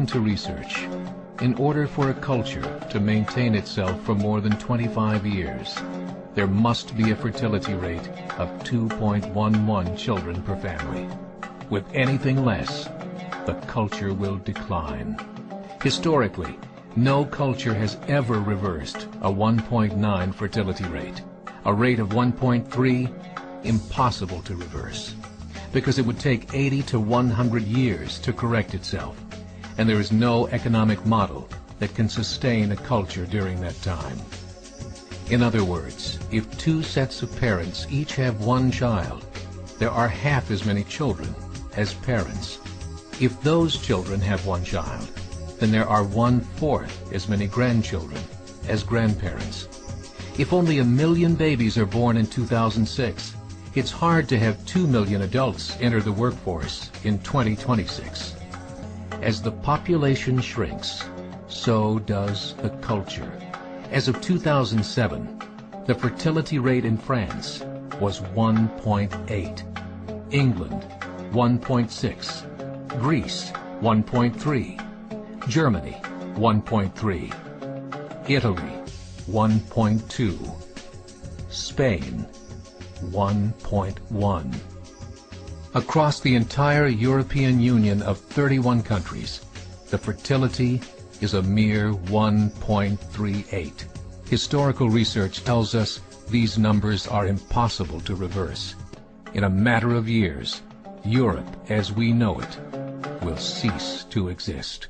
According to research, in order for a culture to maintain itself for more than 25 years, there must be a fertility rate of 2.11 children per family. With anything less, the culture will decline. Historically, no culture has ever reversed a 1.9 fertility rate. A rate of 1.3, impossible to reverse, because it would take 80 to 100 years to correct itself, and there is no economic model that can sustain a culture during that time. In other words, if two sets of parents each have one child, there are half as many children as parents. If those children have one child, then there are 1/4 as many grandchildren as grandparents. If only 1 million babies are born in 2006, it's hard to have 2 million adults enter the workforce in 2026. As the population shrinks, so does the culture. As of 2007, the fertility rate in France was 1.8, England 1.6, Greece 1.3, Germany 1.3, Italy 1.2, Spain 1.1. Across the entire European Union of 31 countries, the fertility is a mere 1.38. Historical research tells us these numbers are impossible to reverse. In a matter of years, Europe as we know it will cease to exist.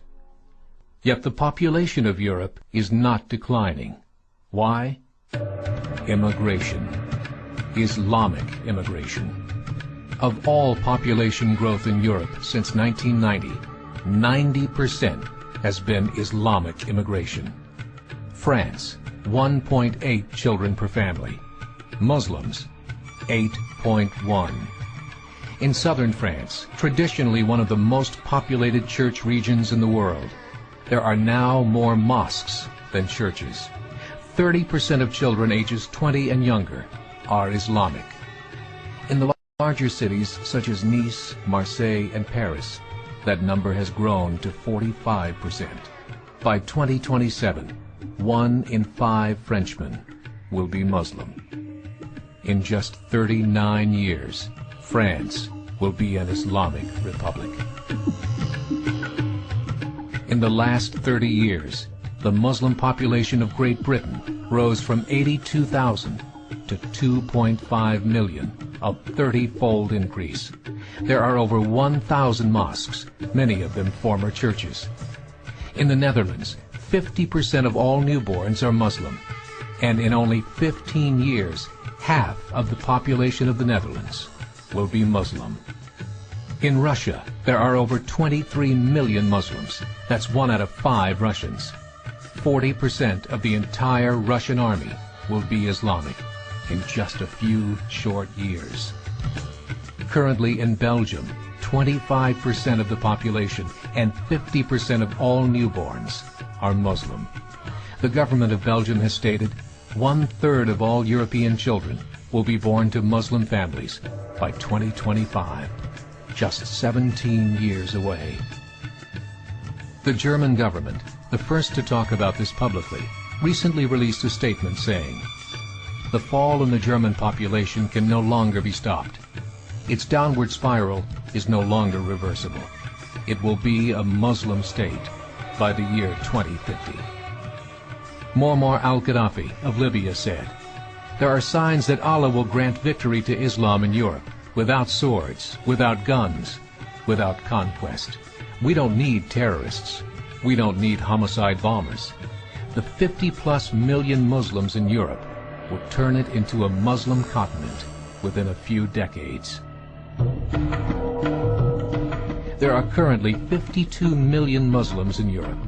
Yet the population of Europe is not declining. Why? Immigration. Islamic immigration. Of all population growth in Europe since 1990, 90% has been Islamic immigration. France, 1.8 children per family. Muslims, 8.1. In southern France, traditionally one of the most populated church regions in the world, there are now more mosques than churches. 30% of children ages 20 and younger are Islamic. In the larger cities such as Nice, Marseille, and Paris, that number has grown to 45%. By 2027, 1 in 5 Frenchmen will be Muslim. In just 39 years, France will be an Islamic republic. In the last 30 years, the Muslim population of Great Britain rose from 82,000 to 2.5 million, a 30-fold increase. There are over 1,000 mosques, many of them former churches. In the Netherlands, 50% of all newborns are Muslim, and in only 15 years, half of the population of the Netherlands will be Muslim. In Russia, there are over 23 million Muslims. That's 1 out of 5 Russians. 40% of the entire Russian army will be Islamic in just a few short years. Currently in Belgium, 25% of the population and 50% of all newborns are Muslim. The government of Belgium has stated 1/3 of all European children will be born to Muslim families by 2025, just 17 years away. The German government, the first to talk about this publicly, recently released a statement saying, "The fall in the German population can no longer be stopped. Its downward spiral is no longer reversible. It will be a Muslim state by the year 2050. Muammar al-Gaddafi of Libya said, "There are signs that Allah will grant victory to Islam in Europe, without swords, without guns, without conquest. We don't need terrorists. We don't need homicide bombers. The 50+ million Muslims in Europe will turn it into a Muslim continent within a few decades." There are currently 52 million Muslims in Europe.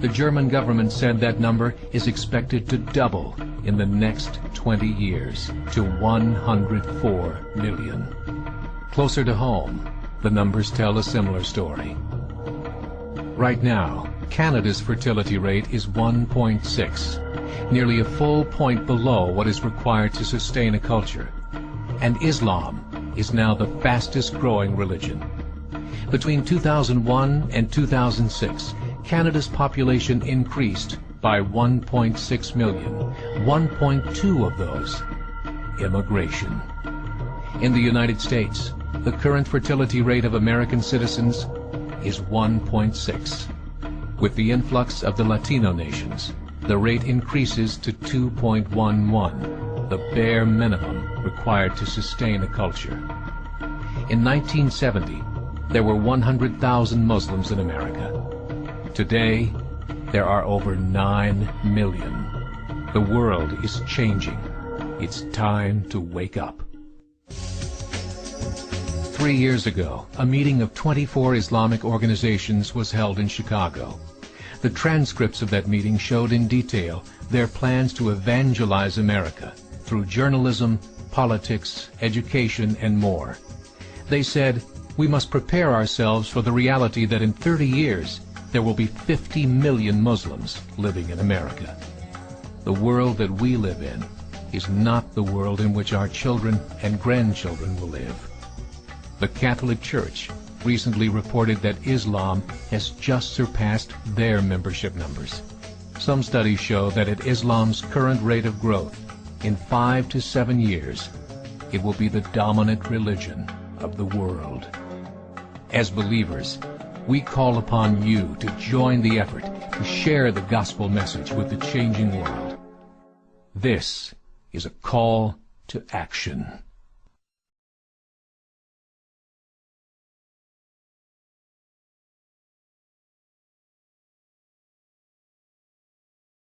The German government said that number is expected to double in the next 20 years to 104 million. Closer to home, the numbers tell a similar story. Right now, Canada's fertility rate is 1.6, nearly a full point below what is required to sustain a culture. And Islam is now the fastest growing religion. Between 2001 and 2006, Canada's population increased by 1.6 million, 1.2 of those immigration. In the United States, the current fertility rate of American citizens is 1.6. With the influx of the Latino nations, the rate increases to 2.11, the bare minimum required to sustain a culture. In 1970, there were 100,000 Muslims in America. Today, there are over 9 million. The world is changing. It's time to wake up. 3 years ago, a meeting of 24 Islamic organizations was held in Chicago. The transcripts of that meeting showed in detail their plans to evangelize America through journalism, politics, education, and more. They said, we must prepare ourselves for the reality that in 30 years, there will be 50 million Muslims living in America. The world that we live in is not the world in which our children and grandchildren will live. The Catholic Church recently reported that Islam has just surpassed their membership numbers. Some studies show that at Islam's current rate of growth, in 5 to 7 years, it will be the dominant religion of the world. As believers, we call upon you to join the effort to share the gospel message with the changing world. This is a call to action.